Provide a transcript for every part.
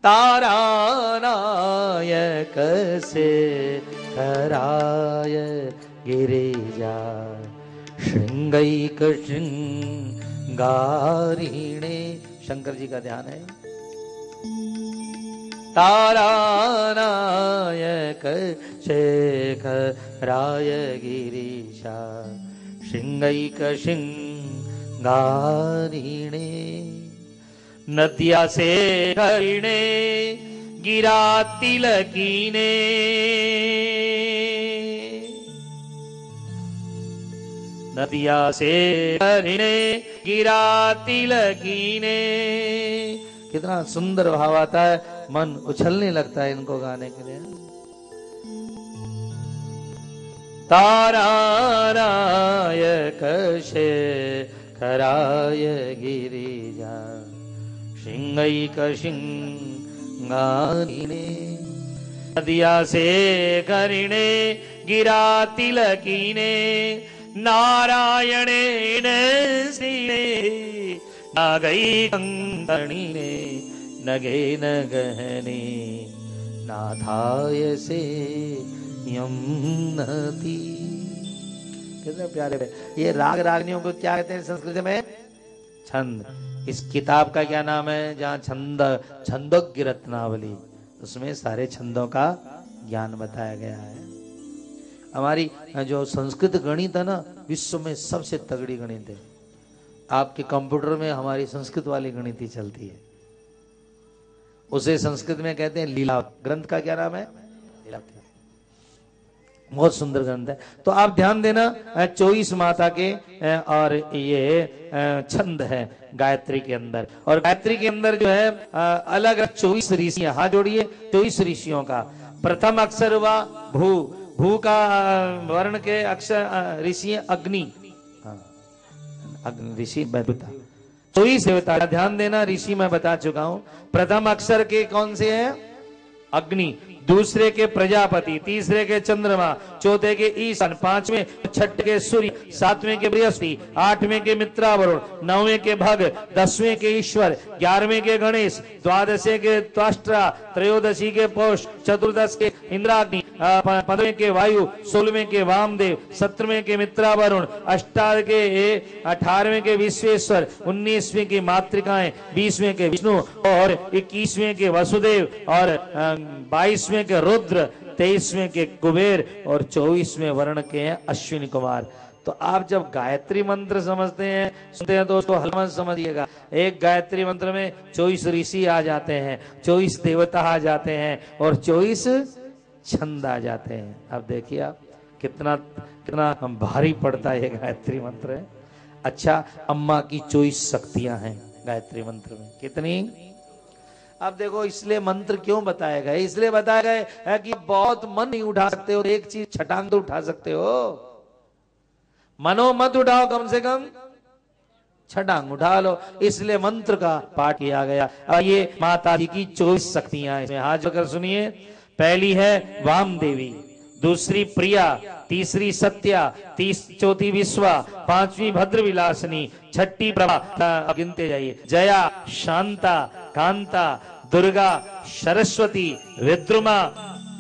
तारानायक से कराय गिरिजा श्रृंगैक श्रृंगारिणे। शंकर जी का ध्यान है। तारानायक शेखराय गिरीशा श्रृंगैक श्रृंगारिणे। नदिया से हरिणे गिरा तिलकीने। नदिया से हरिणे गिरा तिलकीने। कितना सुंदर भाव आता है, मन उछलने लगता है इनको गाने के लिए। तारानायक शेखराय गिरिजा श्रृंगैक श्रृंगारिणे। नदिया से करिणे गिरा तिलकीने। नारायणेन श्रीणे नागै कंकणीने। नगे न गहने नाथाय से यमुनती। कितने प्यारे है। ये राग रागनियों को क्या कहते हैं संस्कृत में? छंद। इस किताब का क्या नाम है? जहाँ छंदोग्य रत्नावली, उसमें सारे छंदों का ज्ञान बताया गया है। हमारी जो संस्कृत गणित है ना, विश्व में सबसे तगड़ी गणित है। आपके कंप्यूटर में हमारी संस्कृत वाली गणित ही चलती है। उसे संस्कृत में कहते हैं लीला। ग्रंथ का क्या नाम है? लीलावती। बहुत सुंदर ग्रंथ है। तो आप ध्यान देना, 24 माता के और ये छंद है गायत्री के अंदर। और गायत्री के अंदर जो है अलग अलग 24 ऋषियां। हाथ जोड़िए। 24 ऋषियों का प्रथम अक्षर हुआ भू। भू का वर्ण के अक्षर ऋषि अग्नि। अग्नि ऋषि देवता। 24 देवता। ध्यान देना, ऋषि मैं बता चुका हूं। प्रथम अक्षर के कौन से हैं? अग्नि। दूसरे के प्रजापति, तीसरे के चंद्रमा, चौथे के ईशान, पांचवें छठे के सूर्य, सातवें के बृहस्पति, आठवें के मित्रावरुण, नौवें के भग, 10वें के ईश्वर, 11वें के गणेश, द्वादशे के त्वष्ट्रा, त्रयोदशी के पौष, चतुर्दश के इंद्राग्नि, 15वें के वायु, 16वें के वामदेव, 17वें के मित्रावरुण, 18वें के विश्वेश्वर, 19वें की मातृकाएं, 20वें के विष्णु और 21वें के वसुदेव और 22वें के रुद्र, 23वें के कुबेर और 24वें वर्ण के हैं अश्विनी कुमार। तो आप जब गायत्री मंत्र समझते हैं, सुनते हैं, तो उसको हलमन समझिएगा। एक गायत्री मंत्र में 24 ऋषि आ जाते हैं, 24 देवता आ जाते हैं और 24 छंद आ जाते हैं। अब देखिए आप कितना कितना भारी पड़ता है ये गायत्री मंत्र है। अच्छा, अम्मा की 24 शक्तियां हैं गायत्री मंत्र में। कितनी? अब देखो, इसलिए मंत्र क्यों बताया गया? इसलिए बताया गया है कि बहुत मन नहीं उठा सकते हो, एक चीज छटांग तो उठा सकते हो। मनो मत उठाओ, कम से कम छटांग उठा लो। इसलिए मंत्र का पाठ किया गया। और ये माता जी की 24 शक्तियां हैं। हाथ जोड़कर सुनिए। पहली है वाम देवी, दूसरी प्रिया, तीसरी सत्या, चौथी विश्वा, पांचवी भद्र विलासनी, छठी प्रभा, गिनते जाइए। जया, शांता, कांता, दुर्गा, सरस्वती, विद्रुमा,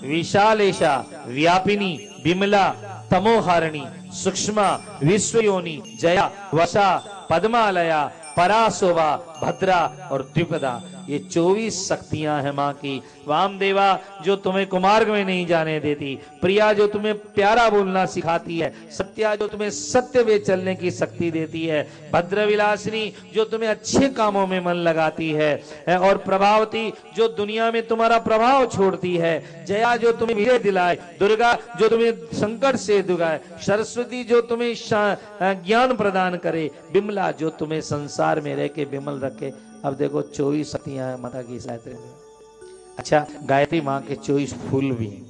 विशालेशा, व्यापिनी, विमला, तमोहारिणी, सूक्ष्मा, विश्वयोनि, जया, वशा, पद्मालया, पराशोभा, भद्रा और द्विपदा। ये 24 शक्तियां हैं मां की। वामदेवा जो तुम्हें कुमार्ग में नहीं जाने देती, प्रिया जो तुम्हें प्यारा बोलना सिखाती है, सत्या जो तुम्हें सत्य में चलने की शक्ति देती है, भद्रविलासिनी जो तुम्हें अच्छे कामों में मन लगाती है, और प्रभावती जो दुनिया में तुम्हारा प्रभाव छोड़ती है, जया जो तुम्हें विजय दिलाए, दुर्गा जो तुम्हें संकट से दुगाए, सरस्वती जो तुम्हें ज्ञान प्रदान करे, बिमला जो तुम्हें संसार में रह के विमल रखे। अब देखो 24 शक्तियां हैं माता की गायत्री में। अच्छा, गायत्री मां के 24 फूल भी हैं।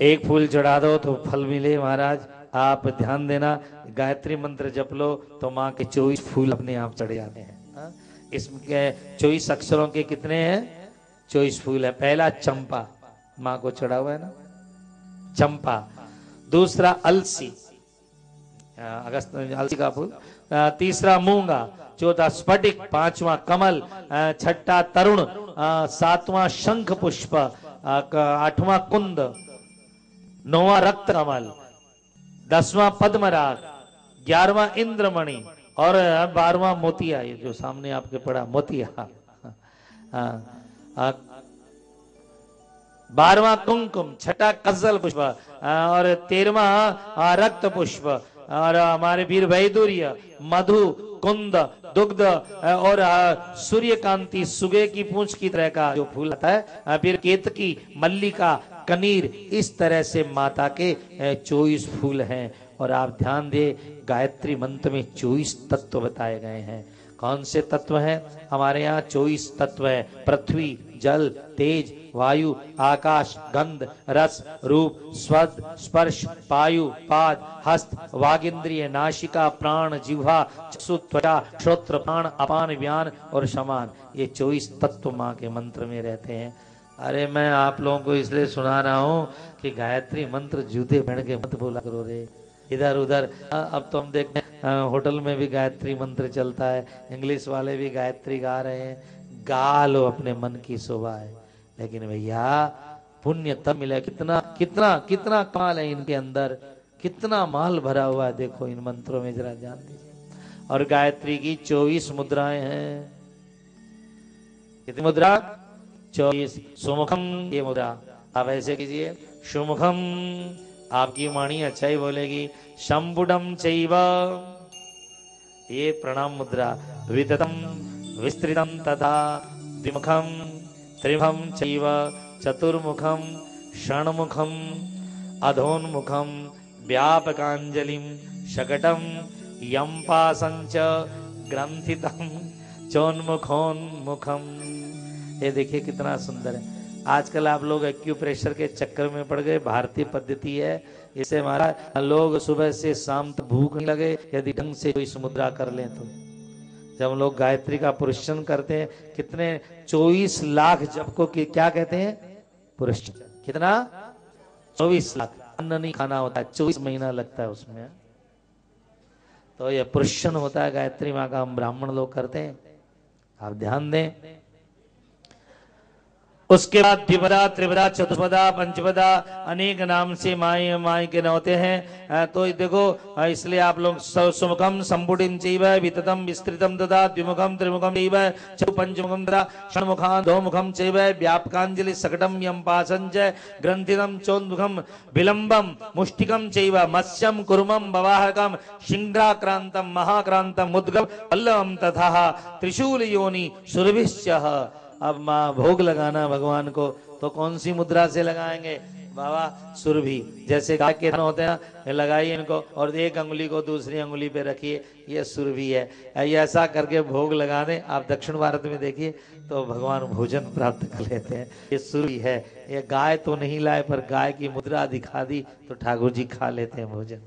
एक फूल चढ़ा दो तो फल मिले महाराज। आप ध्यान देना, गायत्री मंत्र जप लो तो मां के 24 फूल अपने आप चढ़ जाते हैं। इसके 24 अक्षरों के कितने हैं? 24 फूल है। पहला चंपा, मां को चढ़ा हुआ है ना, चंपा। दूसरा अलसी, अगस्त अलसी का फूल। तीसरा मूंगा, चौथा स्फटिक, पांचवा कमल, छठा तरुण, सातवां शंख पुष्प, आठवां कुंद, नौवां रक्त कमल, 10वां पद्मराग, 11वां इंद्रमणि और 12वां मोतिया। ये जो सामने आपके पड़ा मोतिया। 12वां कुमकुम, छठा कजल पुष्प और 13वां रक्त पुष्प और हमारे वीर वैदुर्य, मधु, कुंद, दुग्ध और सूर्यकांति, सुगे की पूंछ की तरह का जो फूल आता है, फिर केतकी, मल्लिका, कनीर, इस तरह से माता के 24 फूल हैं। और आप ध्यान दे, गायत्री मंत्र में 24 तत्व बताए गए हैं। कौन से तत्व हैं? हमारे यहाँ 24 तत्व है। पृथ्वी, जल, तेज, वायु, आकाश, गंध, रस, रूप, स्वाद, स्पर्श, पायु, पाद, हस्त, वागिंद्रिय, नासिका, प्राण, जिह्वा, चक्षु, त्वचा, श्रोत्र, प्राण, अपान, व्यान और समान। ये 24 तत्व माँ के मंत्र में रहते हैं। अरे मैं आप लोगों को इसलिए सुना रहा हूँ कि गायत्री मंत्र जूते पहन के मत बोला करो रे इधर उधर। अब तो हम देखते हैं होटल में भी गायत्री मंत्र चलता है, इंग्लिश वाले भी गायत्री गा रहे हैं। गा लो, अपने मन की शोभा है, लेकिन भैया पुण्य तब मिले। कितना कितना कितना कमाल है इनके अंदर, कितना माल भरा हुआ है देखो इन मंत्रों में, जरा ध्यान दीजिए। और गायत्री की 24 मुद्राएं हैं। कितनी मुद्रा? 24। सुमुखम, ये मुद्रा आप ऐसे कीजिए, सुमुखम, आपकी वाणी अच्छा ही बोलेगी। शंभुडम चैव, ये प्रणाम मुद्रा। विततम, विस्तृतम तथा, द्विमुखम, त्रिमुखम चैव, चतुर्मुखम, षण्मुखम, अधोन्मुखम, व्यापकांजलिम, शकटम, यंपासंच, ग्रंथितम, चोन्मुखोन्मुखम। ये देखिए कितना सुंदर है। आजकल आप लोग एक्यूप्रेशर के चक्कर में पड़ गए। भारतीय पद्धति है, इससे हमारा लोग सुबह से शाम तक भूख नहीं लगे यदि ढंग से कोई मुद्रा कर लें तो। जब हम लोग गायत्री का पुरुषन करते हैं, कितने 24 लाख जप को क्या कहते हैं? पुरुषन। कितना? 24 लाख। अन्न नहीं खाना होता है, 24 महीना लगता है उसमें। तो ये पुरुषन होता है गायत्री माँ का, हम ब्राह्मण लोग करते हैं, आप ध्यान दें। उसके बाद द्विपदा, त्रिपदा, चतुष्पदा, पंचपदा, अनेक नाम से माई माई के नौते हैं। तो देखो, इसलिए आप लोग सुमुखम, संपुटिम चैव, विततम, विस्तृतम तथा, द्विमुखम, त्रिमुखम चैव, पंचमुखम तथा, षण्मुखान, द्विमुखम चैव, व्यापकांजलि, सकटम, यंपासंच, ग्रंथितम, चोन्मुखम, विलंबम, मुष्टिकम चैव, मत्स्यम, कुर्मम, बवाहकम, शिंग्राक्रांतम, महाक्रांतम, मुद्गम, पल्लवम तथा, त्रिशूल योनि, सुरभिश्च। अब माँ भोग लगाना भगवान को, तो कौन सी मुद्रा से लगाएंगे बाबा? सुरभि। जैसे गाय के होते हैं, लगाइए इनको और एक अंगुली को दूसरी अंगुली पे रखिए, ये सुरभि है। ये ऐसा करके भोग लगा दें। आप दक्षिण भारत में देखिए तो भगवान भोजन प्राप्त कर लेते हैं। ये सुरभि है। ये गाय तो नहीं लाए, पर गाय की मुद्रा दिखा दी तो ठाकुर जी खा लेते हैं भोजन।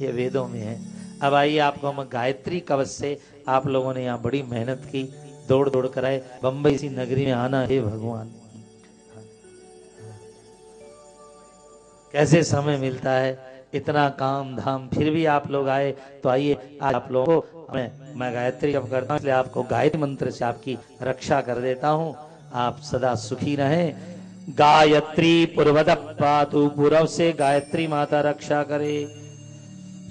ये वेदों में है। अब आइए आपको हम गायत्री कवच से, आप लोगों ने यहाँ बड़ी मेहनत की, दौड़ दौड़ कर आए, बंबई सी नगरी में आना है भगवान। कैसे समय मिलता है, इतना काम धाम, फिर भी आप लोग आए। तो आइए आज आप लोगों को मैं गायत्री जप करता हूँ, इसलिए आपको गायत्री मंत्र से आपकी रक्षा कर देता हूँ। आप सदा सुखी रहें। गायत्री पूर्वद पातु, पूर्व से गायत्री माता रक्षा करे।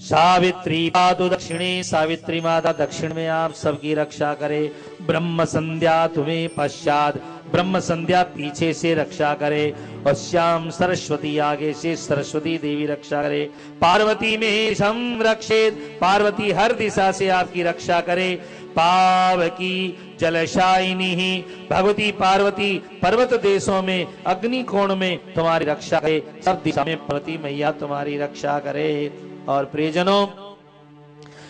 सावित्री पातु दक्षिणे, सावित्री माता दक्षिण में आप सबकी रक्षा करे। ब्रह्म संध्या तुम्हें पश्चात, ब्रह्म संध्या पीछे से रक्षा करे। और श्याम सरस्वती आगे से सरस्वती देवी रक्षा करे। पार्वती में संरक्षित, पार्वती हर दिशा से आपकी रक्षा करे। पावकी जलशायिनी ही भगवती पार्वती पर्वत देशों में, अग्नि कोण में तुम्हारी रक्षा करे। सब दिशा में पार्वती मैया तुम्हारी रक्षा करे। और प्रियजनों,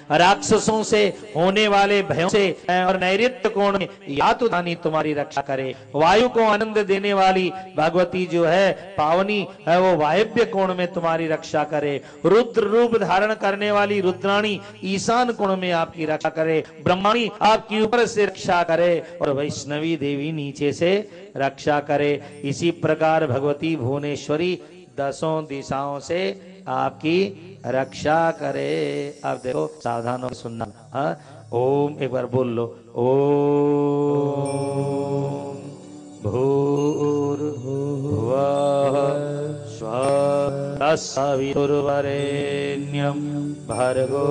राक्षसों से होने वाले भयों से और नैऋत्य कोण में यातुदानी तुम्हारी रक्षा करे। वायु को आनंद देने वाली भगवती जो है पावनी है, वो वायव्य कोण में तुम्हारी रक्षा करे। रुद्र रूप धारण करने वाली रुद्राणी ईशान कोण में आपकी रक्षा करे। ब्रह्माणी आपकी ऊपर से रक्षा करे और वैष्णवी देवी नीचे से रक्षा करे। इसी प्रकार भगवती भुवनेश्वरी दसों दिशाओं से आपकी रक्षा करे। अब देखो, सावधान हो सुनना। ओम, एक बार बोल लो, ओम भूर्भुवः स्वः तत्सवितुर्वरेण्यं भर्गो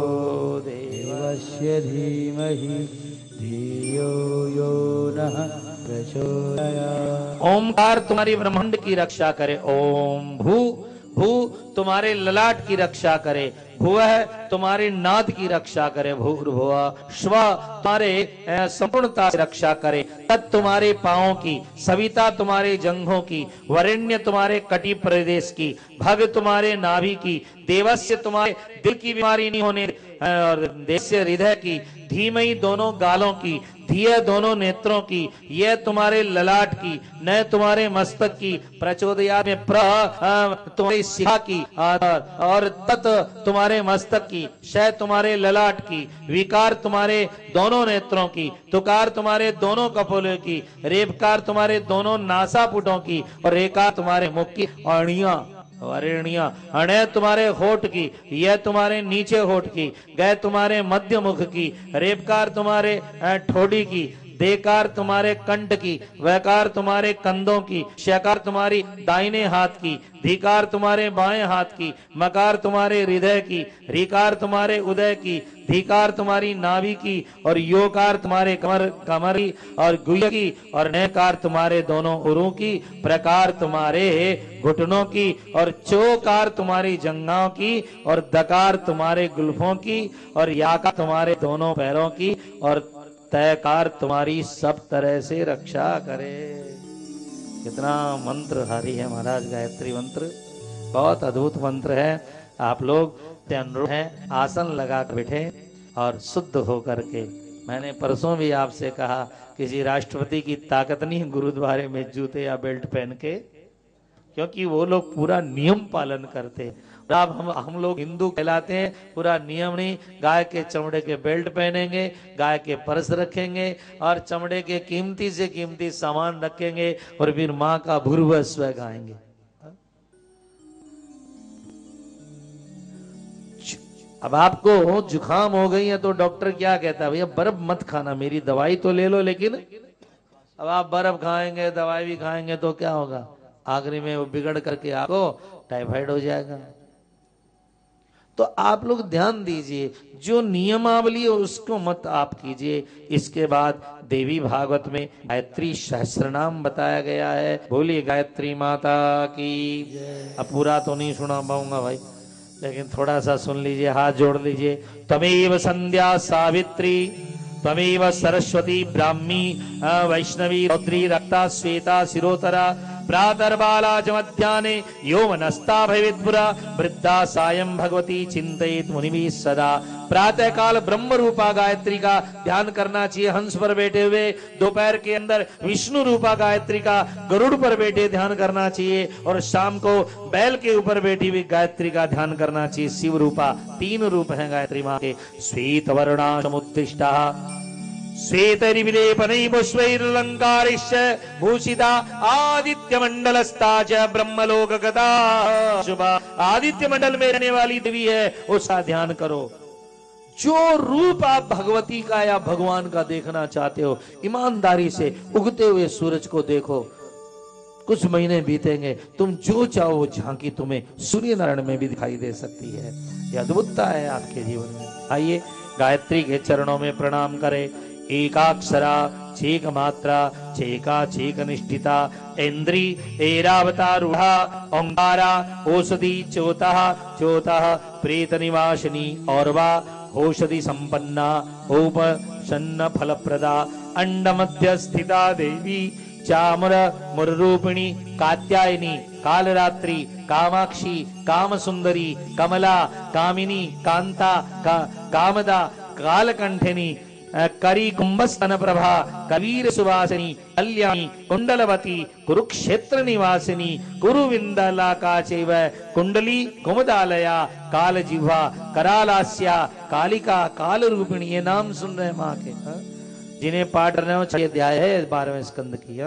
देवस्य धीमहि धियो यो नः प्रचोदयात्। ओमकार तुम्हारी ब्रह्मांड की रक्षा करे। ओम भू, भू तुम्हारे ललाट की रक्षा करे। भुवः तुम्हारे नाद की रक्षा करे। भूर्भुवः स्वः तुम्हारे संपूर्णता से रक्षा करे। तत् तुम्हारे पांवों की, सविता तुम्हारे जंघों की, वरेण्य तुम्हारे कटी प्रदेश की, भग तुम्हारे नाभि की, देवस्य तुम्हारे दिल की बीमारी नहीं होने, और देस्य हृदय की, धीमई दोनों गालों की, धिय दोनों नेत्रों की, यह तुम्हारे ललाट की, न तुम्हारे मस्तक की, प्रचोदया में तुम्हारी शिखा की, और तत् तुम्हारे मस्तक की, शय तुम्हारे ललाट की, विकार तुम्हारे दोनों नेत्रों की, तुकार तुम्हारे दोनों कपोलों की, रेपकार तुम्हारे दोनों नासापुटों की, और रेकार तुम्हारे मुख की, अणिया वरेणिया, अणय तुम्हारे होठ की, यह तुम्हारे नीचे होठ की, गय तुम्हारे मध्य मुख की, रेपकार तुम्हारे ठोड़ी की, देकार तुम्हारे कंठ की, वैकार तुम्हारे कंधों की, शकार तुम्हारी दाहिने हाथ की, धीकार तुम्हारे बाएं हाथ की, मकार तुम्हारे हृदय की, रीकार तुम्हारे उदय की, धीकार तुम्हारी नाभि की, और योकार तुम्हारे कमर की, और गुह्य की, और नयकार तुम्हारे दोनों उरों की, प्रकार तुम्हारे घुटनों की, और चौकार तुम्हारी जंघाओं की, और दकार तुम्हारे गुल्फों की, और याकार तुम्हारे दोनों पैरों की, और तयकार तुम्हारी सब तरह से रक्षा करे। कितना मंत्र हारी है महाराज, गायत्री मंत्र बहुत अद्भुत मंत्र है। आप लोग अनुरोध है आसन लगा कर बैठे और शुद्ध होकर के। मैंने परसों भी आपसे कहा, किसी राष्ट्रपति की ताकत नहीं गुरुद्वारे में जूते या बेल्ट पहन के, क्योंकि वो लोग पूरा नियम पालन करते। अब हम लोग हिंदू कहलाते हैं, पूरा नियम नहीं। गाय के चमड़े के बेल्ट पहनेंगे, गाय के पर्स रखेंगे, और चमड़े के कीमती से कीमती सामान रखेंगे, और फिर माँ का भूर्भुवः गाएंगे। अब आपको जुकाम हो गई है तो डॉक्टर क्या कहता है, भैया बर्फ मत खाना, मेरी दवाई तो ले लो, लेकिन अब आप बर्फ खाएंगे, दवाई भी खाएंगे तो क्या होगा, आखिरी में वो बिगड़ करके आपको टाइफाइड हो जाएगा। तो आप लोग ध्यान दीजिए, जो नियमावली है उसको मत आप कीजिए। इसके बाद देवी भागवत में गायत्री सहस्रनाम बताया गया है। बोलिए गायत्री माता की। अब पूरा तो नहीं सुना पाऊंगा भाई, लेकिन थोड़ा सा सुन लीजिए, हाथ जोड़ लीजिए। त्वमेव संध्या सावित्री, त्वमेव सरस्वती ब्राह्मी वैष्णवी रौद्री रक्ता श्वेता शिरोतरा, प्रातर्बाला च मध्याह्ने यौवनस्ता भवेत्पुरा, वृद्धा सायं भगवती चिंतयेत् मुनिभिः सदा। प्रातः काल ब्रह्म रूपा गायत्री का ध्यान करना चाहिए हंस पर बैठे हुए। दोपहर के अंदर विष्णु रूपा गायत्री का गरुड़ पर बैठे ध्यान करना चाहिए, और शाम को बैल के ऊपर बैठी हुई गायत्री का ध्यान करना चाहिए। शिव रूपा, 3 रूप हैं गायत्री माँ के। श्वेत वर्णा समुत्तिष्ठा श्वेतरिविलेपनैपुष्पैरलङ्कारैश्च भूषिता आदित्य मंडलस्था च ब्रह्मलोक गता शुभा। आदित्य मंडल में रहने वाली देवी है, उसका ध्यान करो। जो रूप आप भगवती का या भगवान का देखना चाहते हो, ईमानदारी से उगते हुए सूरज को देखो। कुछ महीने बीतेंगे, तुम जो चाहो वो झांकी तुम्हें सूर्य नारायण में भी दिखाई दे सकती है। यह अद्भुतता है आपके जीवन में। आइए गायत्री के चरणों में प्रणाम करें। एकाक्षरा छेक मात्रा छेका छेक निष्ठिता इंद्री ऐरावतारूढ़ा ओंकारा औषधि चोतः चोतः प्रेत निवासिनी और्वा औषधि संपन्ना उपसन्न फलप्रदा अंड मध्य स्थिता देवी चामर मुररूपिणी कात्यायनी कालरात्रि कामाक्षी कामसुंदरी कमला कामिनी कांता कामदा कालकंठिनी करी कुंभस्तन प्रभा कबीर सुवासिनी कल्याणी कुंडलवती कुरुक्षेत्र निवासिनी कुरुविंदलाका चैव कुंडली कुमुदालया काल जिह्वा करालास्या कालिका काल रूपिणी। ये नाम सुन रहे माँ के, जिन्हें पाठ करने हो 6 अध्याय है 12वें स्कंद की।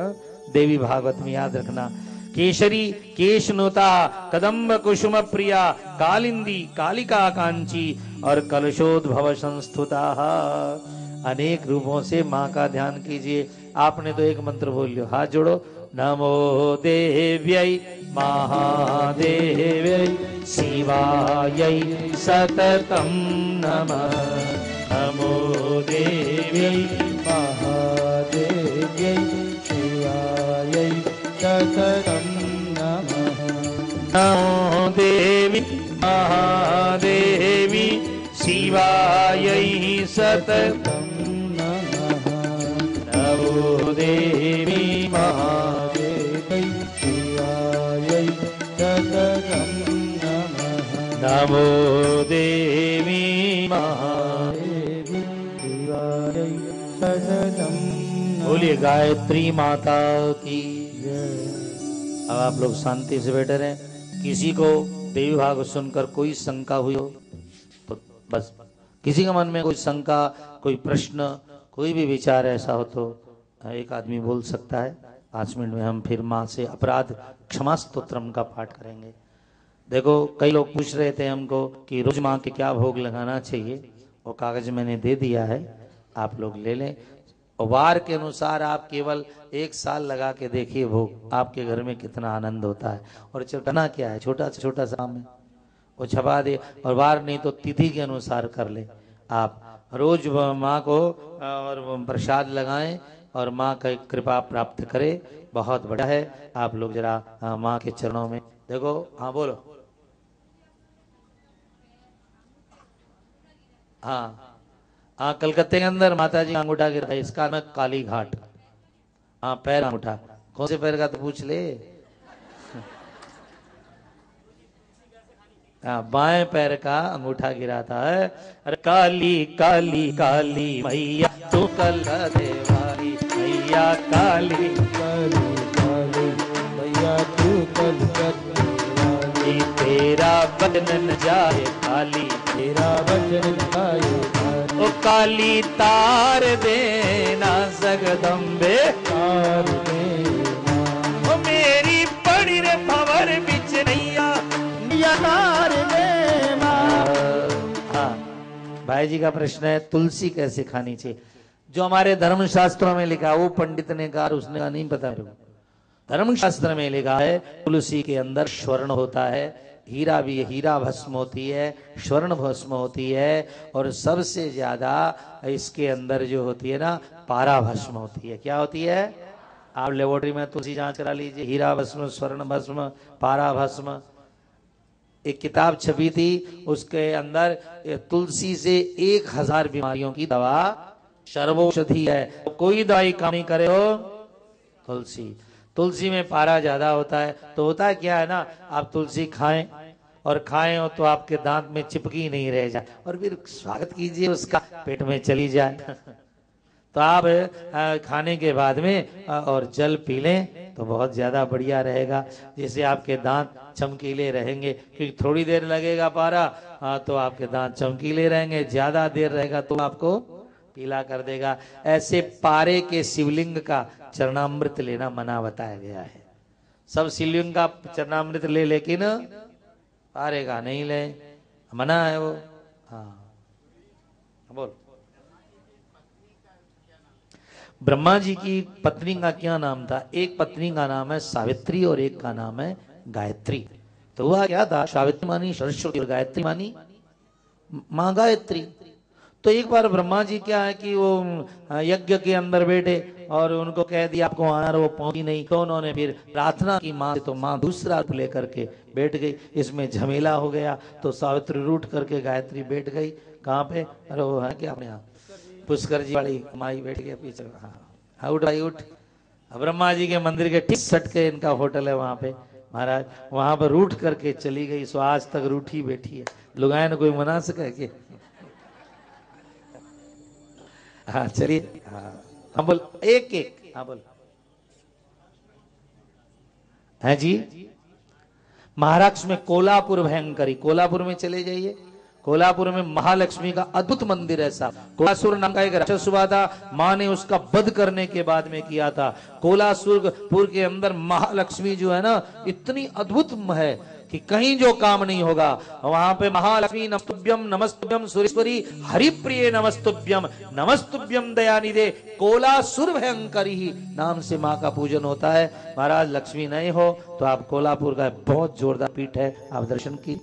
देवी भागवत में याद रखना। केशरी केशनुता कदम्ब कुसुम प्रिया कालिंदी कालिका कांची और कलशोद्भव संस्तुता अनेक रूपों से माँ का ध्यान कीजिए। आपने तो एक मंत्र बोल लियो, हाथ जोड़ो, नमो देव्यै महादेव्यै शिवायै सततं नमः। नमो देव्यै महादेव्यै शिवायै सततं नमः। नमो देवी महादेवी शिवायै सततं नमः। नमो देवी महादेवी शिवायै सततं नमः। नमो देवी महादेवी शिवायै सततं नमः। बोलिए गायत्री माता की जय। अब आप लोग शांति से बैठे रहें। किसी को देवी भाग सुनकर कोई शंका हुई हो तो बस, किसी के मन में कोई शंका, कोई प्रश्न, कोई भी विचार ऐसा हो तो एक आदमी बोल सकता है। 5 मिनट में हम फिर माँ से अपराध क्षमा स्तोत्रम का पाठ करेंगे। देखो, कई लोग पूछ रहे थे हमको कि रोज माँ के क्या भोग लगाना चाहिए। वो कागज मैंने दे दिया है, आप लोग ले लें। और वार के अनुसार आप केवल 1 साल लगा के देखिए भोग, आपके घर में कितना आनंद होता है। और करना क्या है, छोटा से छोटा सा काम है, वो छपा दे। और वार नहीं तो तिथि के अनुसार कर ले। आप रोज माँ को और प्रसाद लगाएं और माँ की कृपा प्राप्त करें। बहुत बड़ा है। आप लोग जरा माँ के चरणों में देखो। हाँ बोलो। हाँ हाँ, कलकत्ते के अंदर माता जी अंगूठा गिरता है, इसका नाम काली घाट। हाँ, पैर अंगूठा, कौन से पैर का तो पूछ ले। हाँ, बाएं पैर का अंगूठा गिराता है। अरे काली काली काली मैया तू कलकत्ते वाली मैया, काली काली काली मैया तू कलकत्ते वाली। तेरा बचन न जाए काली, तेरा बचन न जाए। ओ काली तार देना जगदम्बे, तार देना। ओ मेरी पड़ी रे भंवर बिच नैया, तार देना। हाँ, भाई जी का प्रश्न है तुलसी कैसे खानी चाहिए। जो हमारे धर्म शास्त्रों में लिखा, वो पंडित ने कहा, उसने कहा नहीं पता। धर्म शास्त्र में लिखा है तुलसी के अंदर स्वर्ण होता है, हीरा भी, हीरा भस्म होती है, स्वर्ण भस्म होती है, और सबसे ज्यादा इसके अंदर जो होती है ना, पारा भस्म होती है। क्या होती है? आप लेबोरेटरी में तुलसी जांच करा लीजिए, हीरा भस्म, स्वर्ण भस्म, पारा भस्म। एक किताब छपी थी, उसके अंदर तुलसी से 1000 बीमारियों की दवा सर्वौषधि है। कोई दवाई काम नहीं करे हो, तुलसी। तुलसी में पारा ज्यादा होता है। तो होता है क्या है ना, आप तुलसी खाएं और खाएं हो तो आपके दांत में चिपकी नहीं रह जाए, और फिर स्वागत कीजिए उसका, पेट में चली जाए। तो आप खाने के बाद में और जल पी लें तो बहुत ज्यादा बढ़िया रहेगा, जिससे आपके दांत चमकीले रहेंगे। क्योंकि थोड़ी देर लगेगा पारा तो आपके दांत चमकीले रहेंगे, ज्यादा देर रहेगा तो आपको पीला कर देगा। ऐसे पारे के शिवलिंग का चरणामृत लेना मना बताया गया है। सब शिवलिंग का चरणामृत ले, लेकिन पारे का नहीं ले, मना है वो। हाँ बोल। ब्रह्मा जी की पत्नी का क्या नाम था? एक पत्नी का नाम है सावित्री और एक का नाम है गायत्री। तो हुआ क्या था, सावित्री मानी सरस्वती और गायत्री मानी माँ गायत्री। तो एक बार ब्रह्मा जी क्या है कि वो यज्ञ के अंदर बैठे और उनको कह दिया आपको आना, वो पहुंची नहीं। तो उन्होंने फिर प्रार्थना की माँ से, तो माँ दूसरा रूप लेकर के बैठ गई। इसमें झमेला हो गया, तो सावित्री रूठ करके गायत्री बैठ गई। कहाँ पे? अरे वो है क्या अपने यहाँ पुष्कर जी वाली माई बैठ गया पीछे। हाँ उठ भाई उठ। ब्रह्मा जी के मंदिर के ठीक सट के इनका होटल है वहां पे महाराज, वहां पर रूठ करके चली गई। सो आज तक रूठी बैठी है। लुगाए ने कोई मना सके कि? हाँ चलिए। हाँ बोल, एक एक। हाँ बोल। है जी, महाराष्ट्र में कोल्हापुर भयंकरी, कोल्हापुर में चले जाइए, कोल्हापुर में महालक्ष्मी का अद्भुत मंदिर है साहब। कोलासुर नाम का एक राक्षस हुआ था, माँ ने उसका वध करने के बाद में किया था। कोलासुरपुर के अंदर महालक्ष्मी जो है ना, इतनी अद्भुत है कि कहीं जो काम नहीं होगा वहां पे महालक्ष्मी नमस्तुभ्यम नमस्तुभ्यम सुरेश्वरी हरिप्रिय नमस्तुभ्यम नमस्तुभ्यम दयानिधे कोलासुर भयंकरी ही नाम से माँ का पूजन होता है। महाराज लक्ष्मी नहीं हो तो आप कोल्हापुर का बहुत जोरदार पीठ है, आप दर्शन की।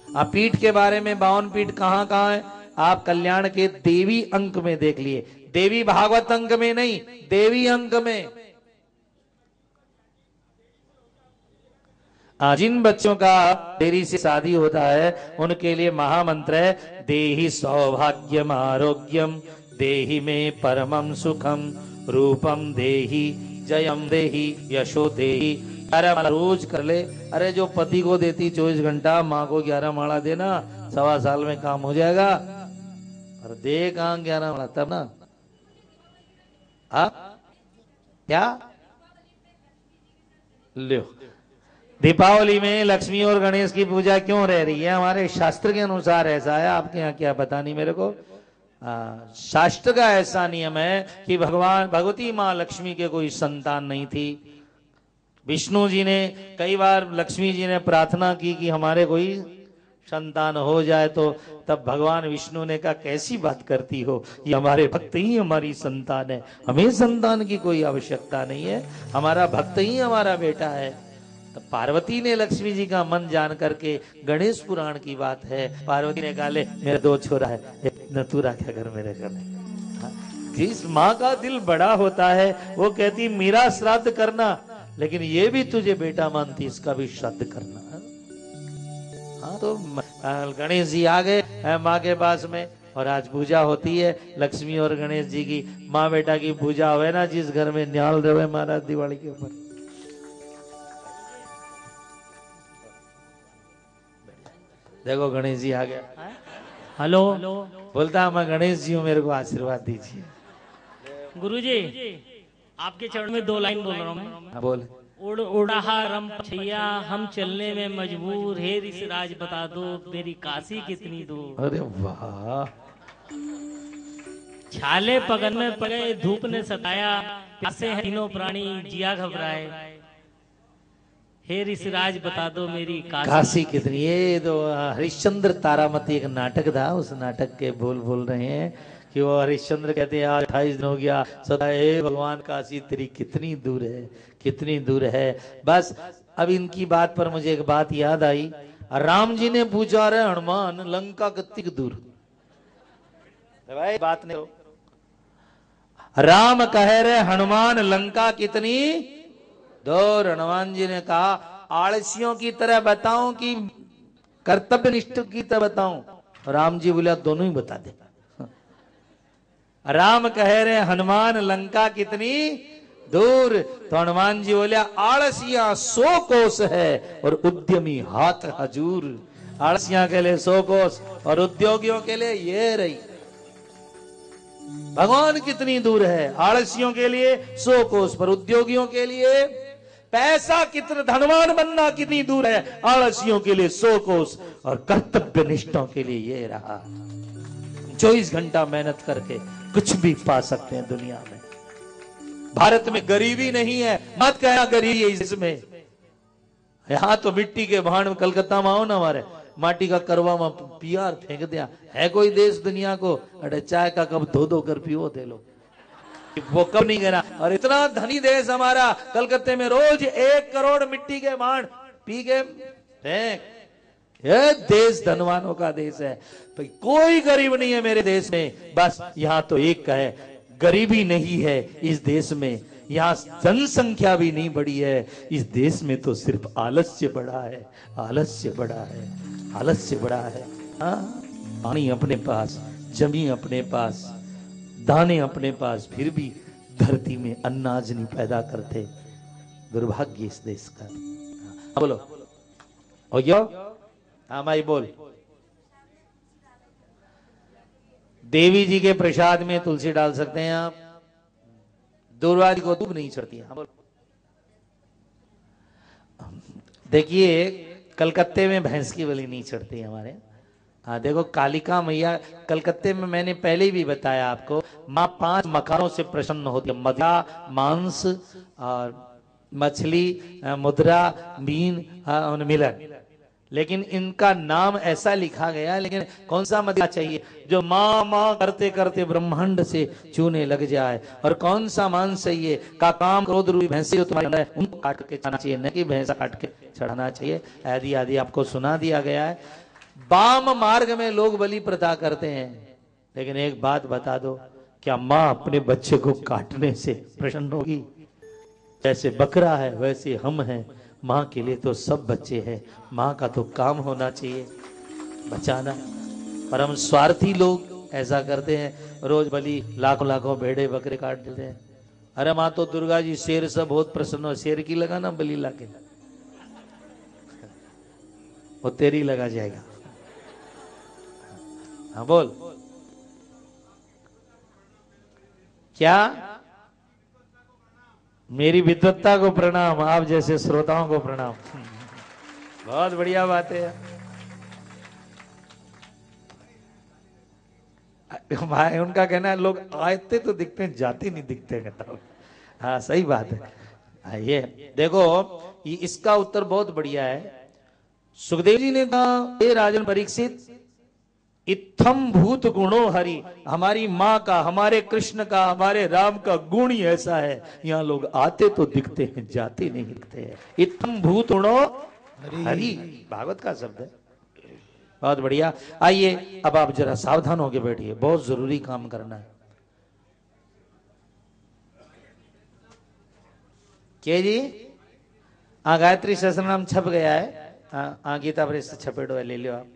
आप पीठ के बारे में 52 पीठ कहाँ कहाँ है आप कल्याण के देवी अंक में देख लिए, देवी भागवत अंक में नहीं, देवी अंक में। जिन बच्चों का देरी से शादी होता है उनके लिए महामंत्र है देहि सौभाग्यम आरोग्यम देहि में परमम सुखम रूपम देहि जयम देहि यशो देहि। अरे रोज कर ले, अरे जो पति को देती 24 घंटा, माँ को 11 माला देना, 1.25 साल में काम हो जाएगा। और दे कहां 11 माला तब ना। क्या लो, दीपावली में लक्ष्मी और गणेश की पूजा क्यों रह रही है? हमारे शास्त्र के अनुसार ऐसा है, आपके यहाँ क्या पता नहीं मेरे को। शास्त्र का ऐसा नियम है कि भगवती माँ लक्ष्मी के कोई संतान नहीं थी। विष्णु जी ने कई बार लक्ष्मी जी ने प्रार्थना की कि हमारे कोई संतान हो जाए, तो तब भगवान विष्णु ने कहा कैसी बात करती हो, ये हमारे भक्त ही हमारी संतान है, हमें संतान की कोई आवश्यकता नहीं है, हमारा भक्त ही हमारा बेटा है। तो पार्वती ने लक्ष्मी जी का मन जान करके, गणेश पुराण की बात है, पार्वती ने कहा ले मेरे 2 छोरा है, एक तू रखा कर मेरे घर में। जिस माँ का दिल बड़ा होता है वो कहती मेरा श्राद्ध करना, लेकिन ये भी तुझे बेटा मानती, इसका भी श्राद्ध करना। हाँ, तो गणेश जी आ गए माँ के पास में और आज पूजा होती है लक्ष्मी और गणेश जी की। माँ बेटा की पूजा हुए ना, जिस घर में न्याल रहे महाराज दिवाली के ऊपर। देखो गणेश जी आ गया। हेलो, बोलता मैं गणेश जी हूँ, मेरे को आशीर्वाद दीजिए। गुरुजी आपके चरण में 2 लाइन बोल रहा हूँ मैं। बोल। उड़ उड़ाहा रम पछैया हम चलने में मजबूर, हे ऋषिराज बता दो मेरी काशी कितनी दूर। अरे वाह। छाले पगन में पड़े धूप ने सताया, प्यासे हैं तीनों प्राणी जिया घबराए, हे ऋषिराज बता दो मेरी काशी कितनी। ये तो हरिश्चंद्र तारामती एक नाटक था, उस नाटक के बोल रहे हैं कि वो हरिश्चंद्र कहते हैं आज 28 दिन हो गया सदा, हे भगवान काशी तेरी कितनी दूर है, कितनी दूर है। बस अब इनकी बात पर मुझे एक बात याद आई। राम जी ने पूछा रे हनुमान लंका कितनी दूर? भाई बात नहीं हो। राम कह रहे हनुमान लंका कितनी दूर? हनुमान जी ने कहा आलसियों की तरह बताऊं कि कर्तव्य निष्ठ की तरह बताऊं? राम जी बोला दोनों ही बता दे। राम कह रहे हनुमान लंका कितनी दूर, तो हनुमान जी बोले आलसिया 100 कोस है और उद्यमी हाथ हजूर। आलसिया के लिए 100 कोस और उद्योगियों के लिए ये रही। भगवान कितनी दूर है? आलसियों के लिए 100 कोस, पर उद्योगियों के लिए पैसा कितना, धनवान बनना कितनी दूर है? आलसियों के लिए 100 कोस और कर्तव्य निष्ठों के लिए ये रहा। 24 घंटा मेहनत करके कुछ भी पा सकते हैं दुनिया में। भारत में गरीबी नहीं है, मत कहना गरीबी है इसमें। यहां तो मिट्टी के भांड में, कलकत्ता में आओ ना, हमारे माटी का करवा में पियार फेंक दिया है कोई देश दुनिया को? अरे चाय का कप 2-2 कर पियो दे लो, वो कब नहीं गिरा। और इतना धनी देश हमारा, कलकत्ते में रोज 1 करोड़ मिट्टी के भांड पी के फेंक। ये देश धनवानों का देश है, कोई गरीब नहीं है मेरे देश में। बस यहाँ तो एक है, गरीबी नहीं है इस देश में, यहाँ जनसंख्या भी नहीं बढ़ी है इस देश में, तो सिर्फ आलस्य बढ़ा है, आलस्य बढ़ा है, आलस्य बढ़ा है। पानी अपने पास, जमीन अपने पास, दाने अपने पास, फिर भी धरती में अनाज नहीं पैदा करते। दुर्भाग्य इस देश का। बोलो हो गया? हाँ माई बोल। देवी जी के प्रसाद में तुलसी डाल सकते हैं आप, दुर्वा जी को दूब नहीं चढ़ती। हाँ बोलो। देखिए कलकत्ते में भैंस की बलि नहीं चढ़ती हमारे, हाँ देखो, कालिका मैया कलकत्ते में मैंने पहले ही भी बताया आपको, माँ 5 मकानों से प्रसन्न होती है। मदिरा, मांस और मछली, मुद्रा, मीन और मिलन। लेकिन इनका नाम ऐसा लिखा गया, लेकिन कौन सा मदिरा चाहिए? जो माँ माँ करते करते ब्रह्मांड से चूने लग जाए। और कौन सा मांस चाहिए? का काम क्रोध रूपी भैंसे जो तुम्हारे अंदर है, उनको काट के चढ़ाना चाहिए, न कि भैंसा काट के चढ़ाना चाहिए। आदि आदि आपको सुना दिया गया है। वाम मार्ग में लोग बलि प्रथा करते हैं, लेकिन एक बात बता दो, क्या माँ अपने बच्चे को काटने से प्रसन्न होगी? जैसे बकरा है वैसे हम हैं, माँ के लिए तो सब बच्चे हैं। माँ का तो काम होना चाहिए बचाना। पर हम स्वार्थी लोग ऐसा करते हैं, रोज बलि लाखों लाखों भेड़े बकरे काट देते हैं। अरे माँ तो दुर्गा जी शेर से बहुत प्रसन्न हो, शेर की लगाना बलि लाके, वो तेरी लगा जाएगा। हाँ बोल क्या? मेरी विद्वत्ता को प्रणाम, आप जैसे श्रोताओं को प्रणाम। बहुत बढ़िया बात है। भाई उनका कहना है लोग आते तो दिखते हैं, जाते नहीं दिखते। हाँ सही बात है। ये देखो, इसका उत्तर बहुत बढ़िया है। सुखदेव जी ने कहा, हे राजन परीक्षित, इत्थम भूत गुणो हरि, हमारी माँ का, हमारे कृष्ण का, हमारे राम का गुण ही ऐसा है, यहाँ लोग आते तो दिखते हैं, जाते नहीं दिखते हैं। इत्थम भूत गुणो हरि, भागवत का शब्द है। बहुत बढ़िया। आइए अब आप जरा सावधान होके बैठिए, बहुत जरूरी काम करना है। क्या जी? हाँ गायत्री सहस्त्रनाम छप गया है। हाँ गीता प्रेस से छपेटो है, ले लो आप।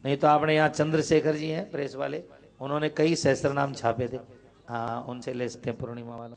नहीं तो आपने यहाँ चंद्रशेखर जी हैं प्रेस वाले, उन्होंने कई सहस्त्रनाम छापे थे। हाँ उनसे ले सकते हैं, पूर्णिमा वाला।